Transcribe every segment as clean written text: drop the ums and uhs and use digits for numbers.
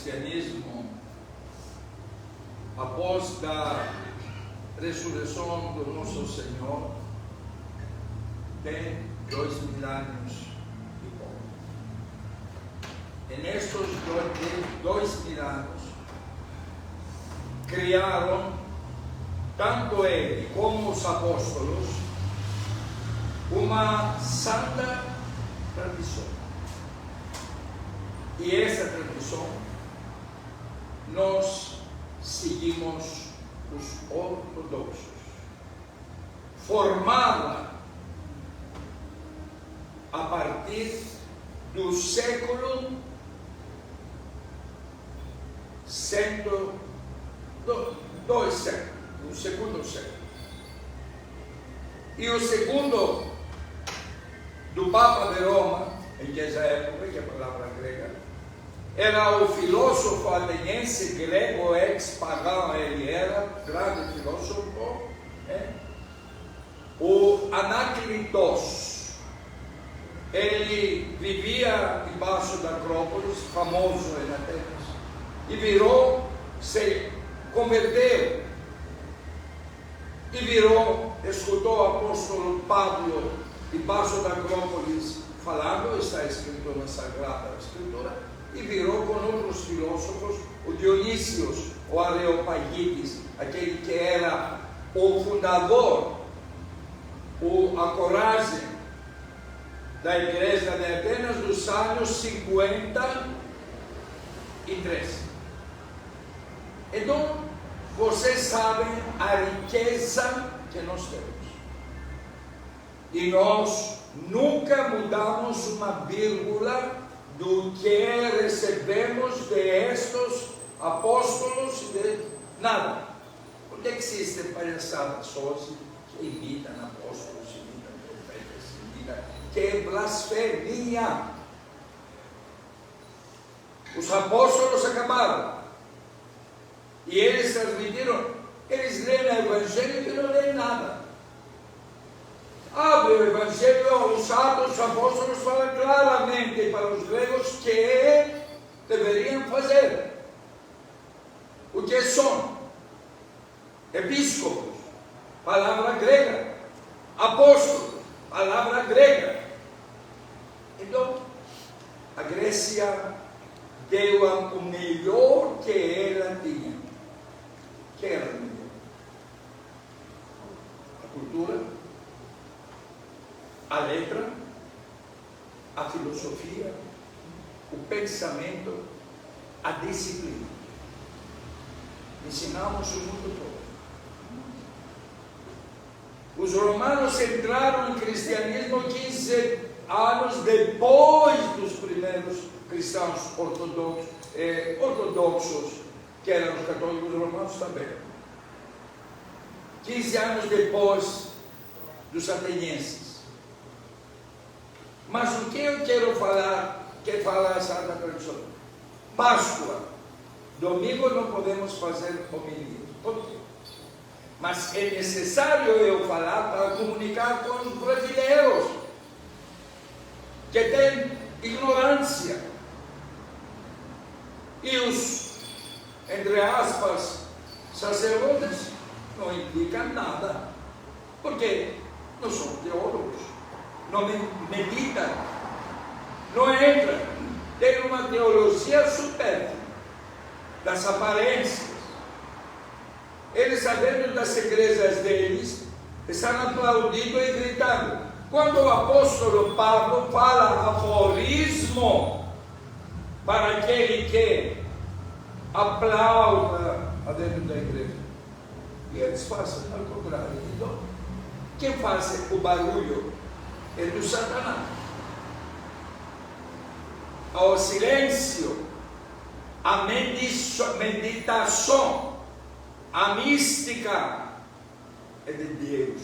cristianismo, após a ressurreição do nosso Senhor, tem 2000 anos e pouco. E nestes 2000 anos, criaram, tanto ele como os apóstolos, uma santa tradição. E essa tradição nós seguimos os ortodoxos, formada a partir do século dois séculos, o segundo século. E o segundo do Papa de Roma, em essa época, que é a palavra grega, era o filósofo ateniense grego ex-pagão, ele era grande filósofo, o Anaclitos. Ele vivia debaixo da Acrópolis, famoso em Atenas, e se converteu, e escutou o apóstolo Pablo debaixo da Acrópolis falando, está escrito na Sagrada Escritura, e virou com outros filósofos, o Dionísios, o Areopagites, aquele que era o fundador, a coragem da igreja de Atenas dos anos 53. Então, vocês sabem a riqueza que nós temos. E nós nunca mudamos uma vírgula do que recebemos de estes apóstolos, de nada. Porque existem palhaçadas hoje que imitam apóstolos, imitam profetas, que é blasfemia. Os apóstolos acabaram. E eles transmitiram, eles leem o Evangelho e não leem nada. Abre o Evangelho, os Atos, os Apóstolos falam claramente para os gregos que deveriam fazer. O que são? Episcopos, palavra grega. Apóstolos, palavra grega. Então, a Grécia deu o melhor que ela tinha. Que era o melhor? A cultura, a letra, a filosofia, o pensamento, a disciplina. Ensinamos o mundo todo. Os romanos entraram no cristianismo 15 anos depois dos primeiros cristãos ortodoxos, que eram os católicos romanos também. 15 anos depois dos atenienses. Mas o que eu quero falar, que fala a Santa Tradição? Páscoa. Domingo não podemos fazer homilia. Por quê? Mas é necessário eu falar para comunicar com os brasileiros que têm ignorância. E os, entre aspas, sacerdotes não indicam nada. Porque não são teólogos. Não medita, não entra, tem uma teologia supérflua das aparências. Eles, sabendo das igrejas deles, estão aplaudindo e gritando. Quando o apóstolo Pablo fala aforismo para aquele que aplauda dentro da igreja, e eles fazem ao contrário. Então, quem faz o barulho é do Satanás. O silêncio, a meditação, a mística é de Deus.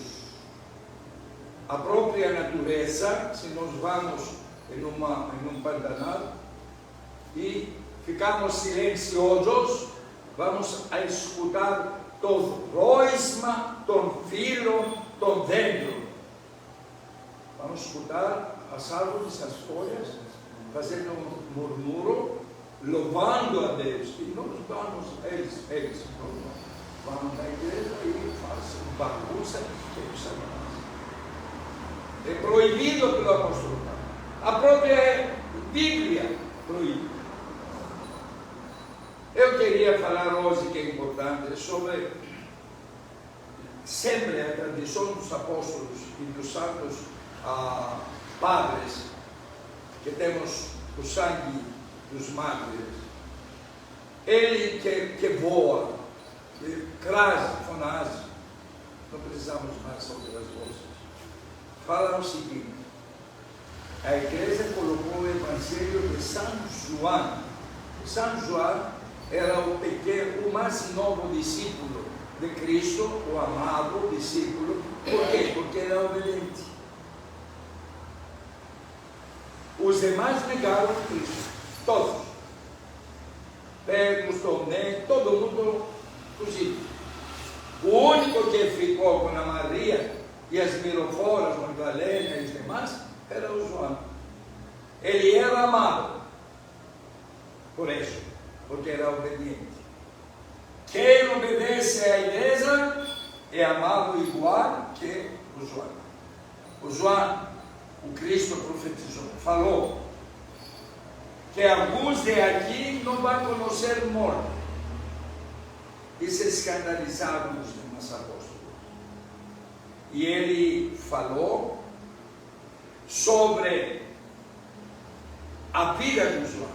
A própria natureza, se nós vamos em um pantanal e ficamos silenciosos, vamos a escutar todo rosma, todo filo, todo dentro. Vamos escutar as árvores, as folhas, fazendo um murmúrio louvando a Deus. E nós vamos, eles vão na igreja e fazem bagunça que é Satanás. É proibido pelo apóstolo Paulo. A própria Bíblia proíbe. Eu queria falar hoje, que é importante, sobre sempre a tradição dos apóstolos e dos santos padres, que temos o sangue dos mártires. Ele que voa, que crase, fonase, não precisamos mais ouvir as vozes. Fala o seguinte: a igreja colocou o evangelho de São João. São João era o mais novo discípulo de Cristo, o amado discípulo. Por quê? Porque era obediente. Os demais negaram Cristo, todos. Pedro, Tomé, todo mundo fugiu. O único que ficou com a Maria e as miroforas, Magdalena e os demais, era o João. Ele era amado, por isso, porque era obediente. Quem obedece à igreja é amado igual que o João. O João, o Cristo profetizou, falou que alguns de aqui não vão conhecer morte. E se escandalizaram os demais apóstolos. E ele falou sobre a vida do João.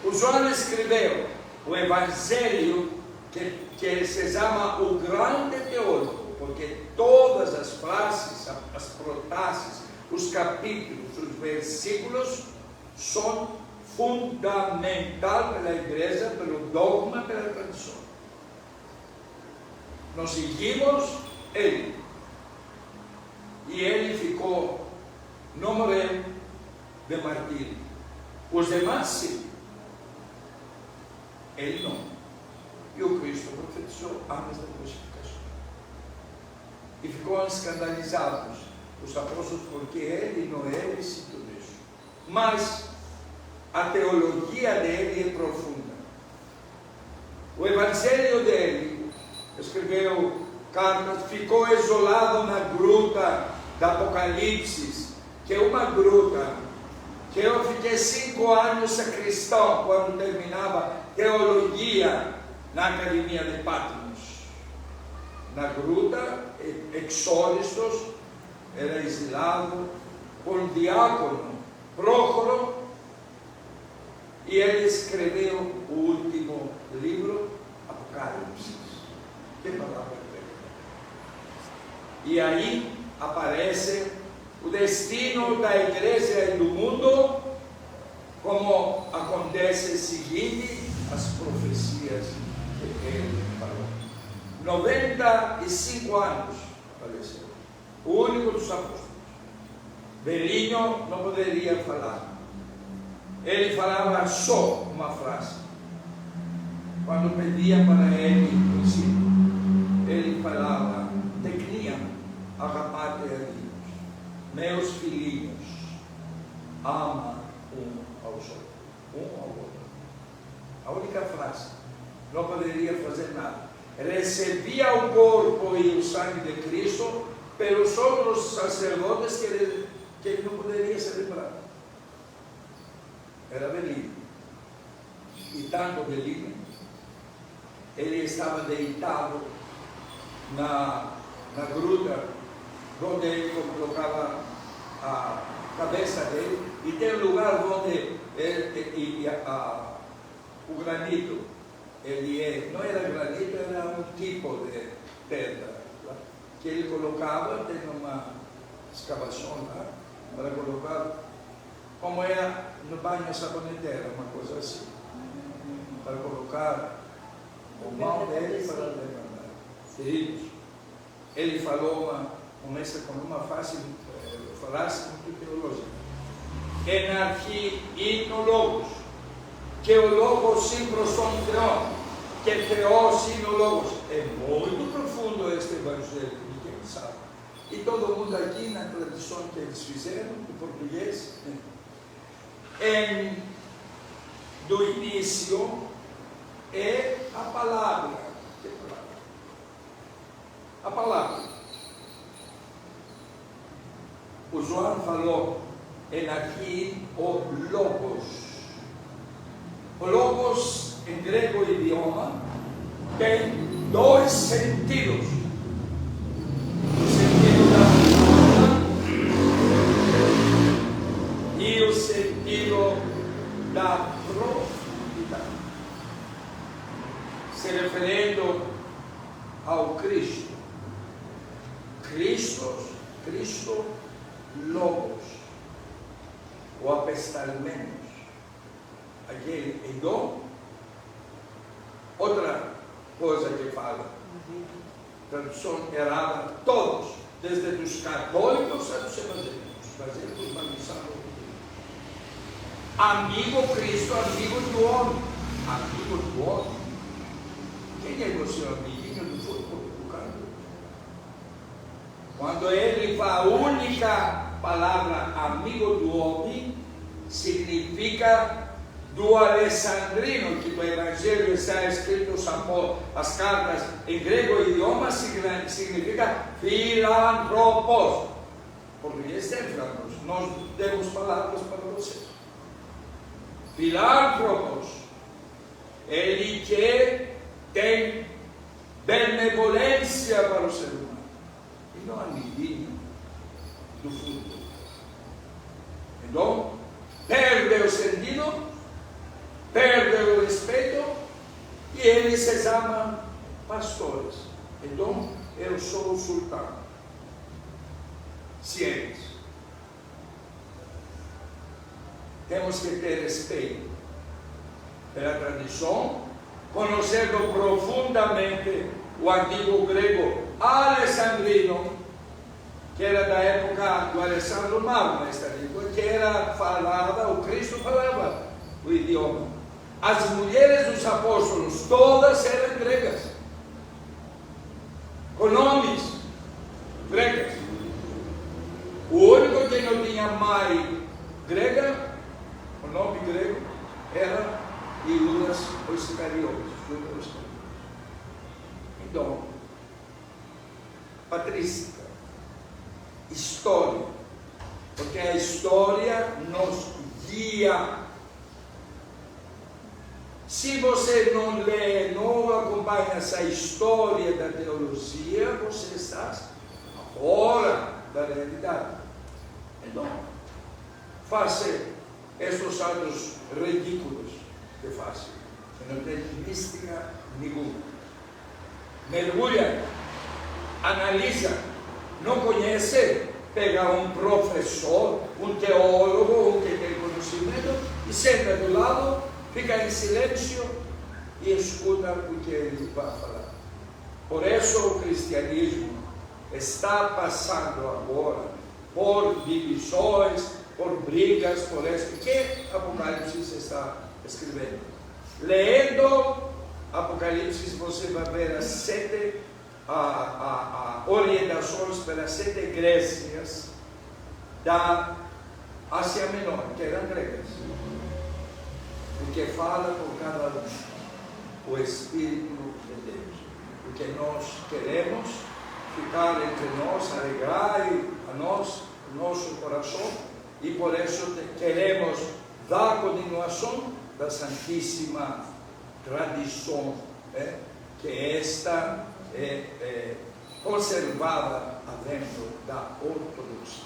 O João escreveu o Evangelho que se chama o Grande Teólogo, porque todas as frases, as protases, os capítulos, os versículos são fundamental pela igreja, pelo dogma, pela tradição. Nós seguimos ele. E ele ficou, não morreu de martírio. Os demais sim. Ele não. E o Cristo profetizou antes da crucificação. E ficou escandalizados os apóstolos, porque ele não é discípulo disso. Mas a teologia dele é profunda. O evangelho dele, escreveu cartas, ficou isolado na gruta da Apocalipse, que é uma gruta que eu fiquei 5 anos sacristão quando terminava teologia na Academia de Patmos. Na gruta, Exóristos era exilado por um diácono, Prócoro, e ele escreveu o último livro, Apocalipse. Que palavra é? E aí aparece o destino da igreja e do mundo, como acontece seguindo as profecias que ele falou. 95 anos apareceu. O único dos apóstolos. Velhinho não poderia falar. Ele falava só uma frase. Quando pediam para ele o ensino, ele falava: tecnia, agapate a Deus. Meus filhinhos, ama um aos outros. Um ao outro. A única frase. Não poderia fazer nada. Recebia o corpo e o sangue de Cristo pelos outros sacerdotes que ele não poderia celebrar. Era velhinho. E tanto velhinho, ele estava deitado na gruta, onde ele colocava a cabeça dele, e tem um lugar onde o granito, não era granito, era um tipo de pedra, que ele colocava, tem uma escavação lá, para colocar, como é no banho saboneteiro, uma coisa assim, para colocar o mão dele para levantar. Queridos, ele falou começa com uma fácil frase muito teológica. Enarquinólogos, que o logos sempre são teó, que teó sim o logos. É muito profundo este evangelho, ninguém sabe. E todo mundo aqui, na tradição que eles fizeram, em português, em do início é a palavra. Que palavra? A palavra. O João falou, é aqui o Logos. O Logos, em grego idioma, tem dois sentidos. O sentido da palavra e o sentido da profundidade. Se referindo ao Cristo. Cristo Logos, o apestalmenos, aquele Edom. Outra coisa que fala, tradução errada, todos, desde os católicos aos evangélicos, amigo Cristo, amigo do homem, amigo do homem. Quem é o seu amiguinho do futebol? Quando ele fala a única palavra amigo do homem, significa do Alessandrino, que no Evangelho está escrito, as cartas em grego idioma, significa filantropos. Português tem filantropos, nós temos palavras para vocês. Filantropos, ele que tem benevolência para o ser humano, e não amiguinho do futuro. Então, perde o sentido, perde o respeito, e eles se chamam pastores. Então, eu sou o sultão. Cientes. Temos que ter respeito pela tradição, conhecendo profundamente o antigo grego alessandrino, que era da época do Alessandro Magno, esta língua, que era falada, o Cristo falava o idioma. As mulheres dos apóstolos, todas eram gregas, com nomes gregas. O único que não tinha mãe grega, o nome grego, era Judas Iscariotes. Então, patrística, história, porque a história nos guia. Se você não lê, não acompanha essa história da teologia, você está fora da realidade. Então, faça esses atos ridículos que fazem, que não tem mística nenhuma. Mergulha, analisa, não conhece, pega um professor, um teólogo, um que tem conhecimento, e senta do lado, fica em silêncio e escuta o que ele vai falar. Por isso o cristianismo está passando agora por divisões, por brigas, por isso que Apocalipse está escrevendo. Lendo Apocalipse, você vai ver as 7 orientações para as 7 igrejas da Ásia Menor, que eram gregas. Porque fala por cada um o Espírito de Deus. Porque nós queremos ficar entre nós, alegrar a nós, o nosso coração, e por isso queremos dar continuação da Santíssima Tradição, que esta é conservada dentro da ortodoxia.